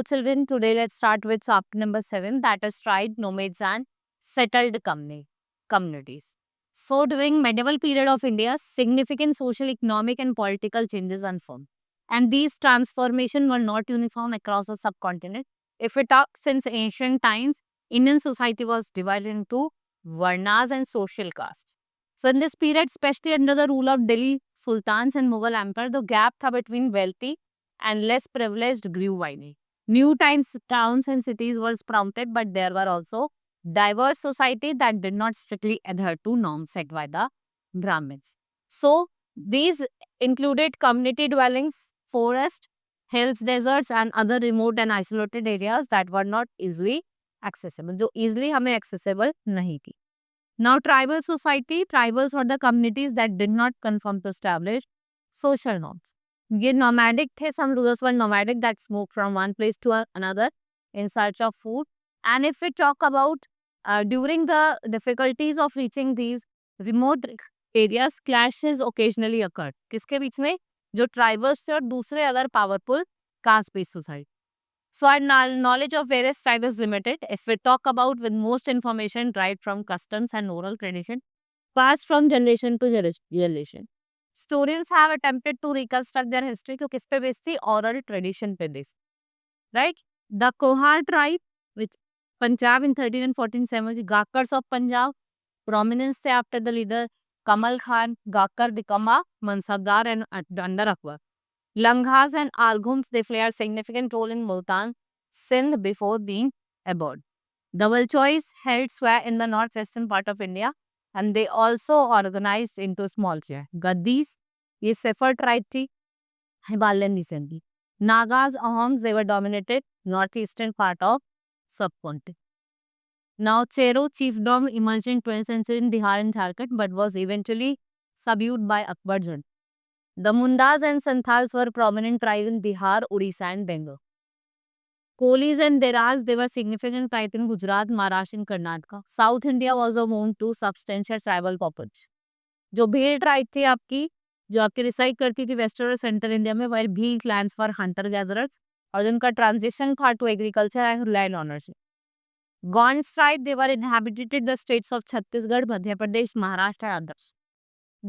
children. Today, let's start with chapter number 7, that is tribe, nomads, and settled communities. So, during medieval period of India, significant social, economic, and political changes unfold. And these transformations were not uniform across the subcontinent. If we talk since ancient times, Indian society was divided into varnas and social castes. So, in this period, especially under the rule of Delhi sultans and Mughal empire, the gap between wealthy and less privileged grew widely. New towns and cities were sprouted, but there were also diverse society that did not strictly adhere to norms set by the Brahmins. So, these included community dwellings, forest, hills, deserts, and other remote and isolated areas that were not easily accessible. जो easily हमें accessible नहीं थी. Now, tribal society, tribals were the communities that did not conform to established social norms. ये nomadic थे, some rulers were nomadic that moved from one place to another in search of food. And if we talk about during the difficulties of reaching these remote areas, clashes occasionally occurred. किसके बीच में? जो tribals थे और दूसरे other powerful caste-based society. So our knowledge of various tribes is limited. If we talk about with most information derived from customs and oral tradition, passed from generation to generation. Historians have attempted to reconstruct their history तो किस पे based थी? Oral tradition पे based. Right? The Kohar tribe, which Punjab in 13 and 1470, Gakars of Punjab, prominence थे after the leader Kamal Khan, Gakar become a Mansabdar and under Akbar. Langhas and Alghums, they play a significant role in Multan, Sindh before being abroad. The Walchois held sway in the northwestern part of India and they also organized into small share. Gaddis, ये Sefer tribe थी, Himalayan descent की. Nagas, Ahoms, they were dominated northeastern part of subcontinent. Now, Chero chiefdom emerged in 12th century in Bihar and Jharkhand but was eventually subdued by Akbar Jun. The Mundas and Santhals were prominent tribes in Bihar, Odisha and Bengal. Kolis and Deras, they were significant tribes in Gujarat, Maharashtra and Karnataka. South India was home to substantial tribal population. जो Bhil tribe थी आपकी, जो आपकी reside करती थी western और central India में, वह Bhil clans for hunter gatherers और जिनका ट्रांजिशन था to agriculture and land ownership. Gonds tribe, they were inhabited the states of Chhattisgarh, Madhya Pradesh, Maharashtra and others.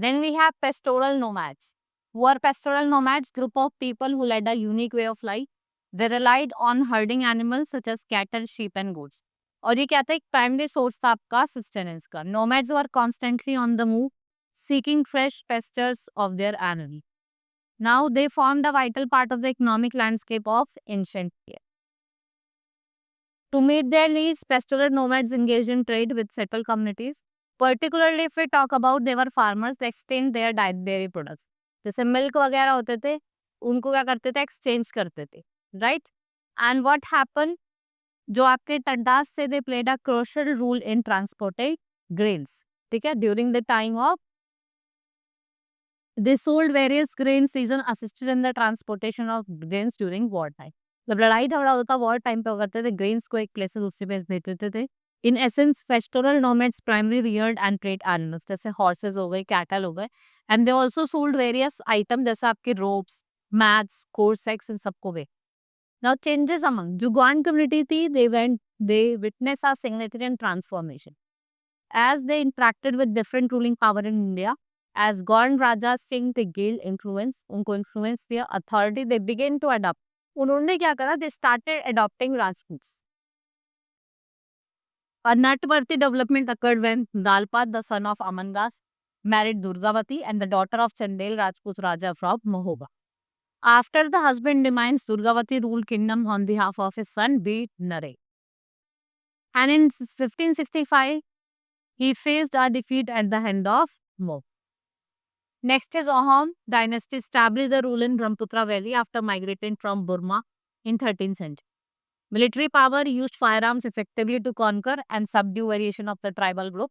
Then we have pastoral nomads. Who are pastoral nomads? Group of people who led a unique way of life. They relied on herding animals such as cattle, sheep and goats. और ये क्या था? एक primary source था आपका sustenance का. Nomads were constantly on the move, seeking fresh pastures of their animals. Now they formed a vital part of the economic landscape of ancient India. To meet their needs, pastoral nomads engaged in trade with settled communities. Particularly if we talk about they were farmers, they extend their dairy products. जैसे milk वगैरह होते थे, उनको क्या करते थे? Exchange करते थे, राइट? एंड व्हाट हैपन, जो आपके टड्डास से they played a crucial role in transporting grains. ठीक है, during the time of they sold various grain season, assisted in the transportation of grains during war time. जब लड़ाई झगड़ा होता था वॉर टाइम पे वो करते थे, ग्रेन्स को एक प्लेस से दूसरे प्लेस भेज देते थे. In essence pastoral nomads primary Rudyard and trade animals, जैसे हॉर्सेस हो गए, कैटल हो गए. And they also sold various item जैसे आपके रोप्स, मैट्स, कोर्सेक्स, इन सबको वे. नाउ चेंजेस अमंग जो ग्वान कम्युनिटी थी, they witnessed a significant transformation as they interacted with different ruling power in India. As Gond Rajas Singh, they gained influence, उनको influence दिया, authority, they began to adopt. उन्होंने क्या करा? They started adopting Rajputs. A noteworthy development occurred when Dalpat, the son of Amangas, married Durgavati and the daughter of Chandel Rajput Raja from Mahoba. After the husband demise, Durgavati ruled kingdom on behalf of his son Beat Nare. And in 1565, he faced a defeat at the hand of Mo. Next is Ahom dynasty established the rule in Brahmaputra Valley after migrating from Burma in 13th century. Military power used firearms effectively to conquer and subdue variation of the tribal group.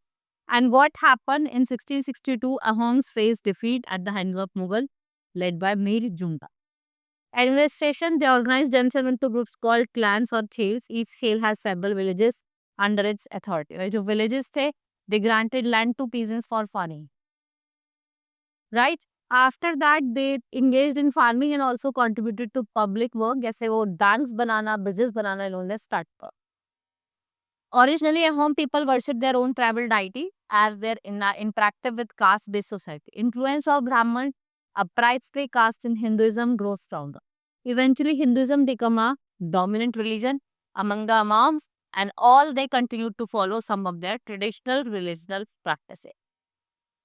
And what happened in 1662, Ahoms faced defeat at the hands of Mughal, led by Mir Junda. Administration, they organized themselves into groups called clans or khels. Each khel has several villages under its authority. जो villages थे, they granted land to peasants for farming. Right? After that they engaged in farming and also contributed to public work, जैसे वो dams बनाना, bridges बनाना इन्होंने start किया. Originally, Ahom people worshipped their own tribal deity as their interactive with caste-based society. Influence of Brahman, a priestly caste in Hinduism, grows stronger. Eventually, Hinduism became a dominant religion among the Ahmoms, and all they continued to follow some of their traditional religious practices.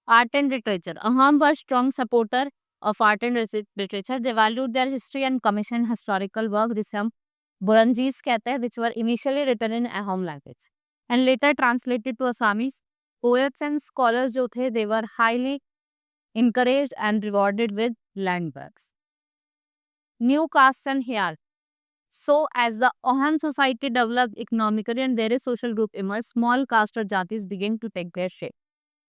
Art and literature. Ahom were strong supporter of art and literature. They valued their history and commissioned historical work. This Buranjis कहते हैं, which were initially written in Ahom language and later translated to Assamese. Poets and scholars जो थे, they were highly encouraged and rewarded with land works. New castes and hierarchy. So, as the Ahom society developed economically and various social groups emerged, small caste or jatis began to take their shape.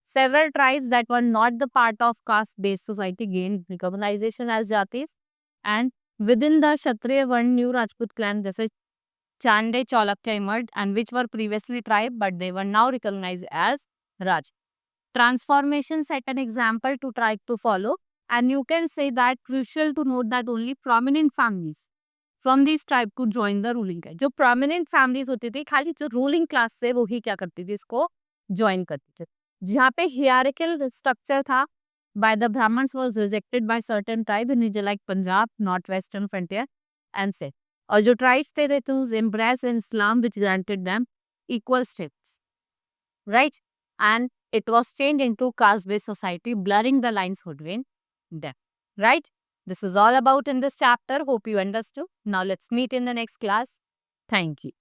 Several tribes that were not the part of caste-based society gained recognition as jatis, and within the Kshatriya one new Rajput clan, जैसे Chande Cholakya emerged and which were previously tribe but they were now recognized as Raj. Transformation set an example to tribe to follow, and you can say that crucial to note that only prominent families from these tribe could join the ruling class. जो prominent families होती थी, खाली जो ruling class से वो ही क्या करती थी, इसको join करती थी. जहाँ पे hierarchical structure था by the Brahmins was rejected by certain tribe in region like Punjab, northwestern frontier and Sindh. और जो tribes थे, they chose embrace in Islam which granted them equal status, right? And it was changed into caste-based society, blurring the lines between them, right? This is all about in this chapter. Hope you understood. Now let's meet in the next class. Thank you.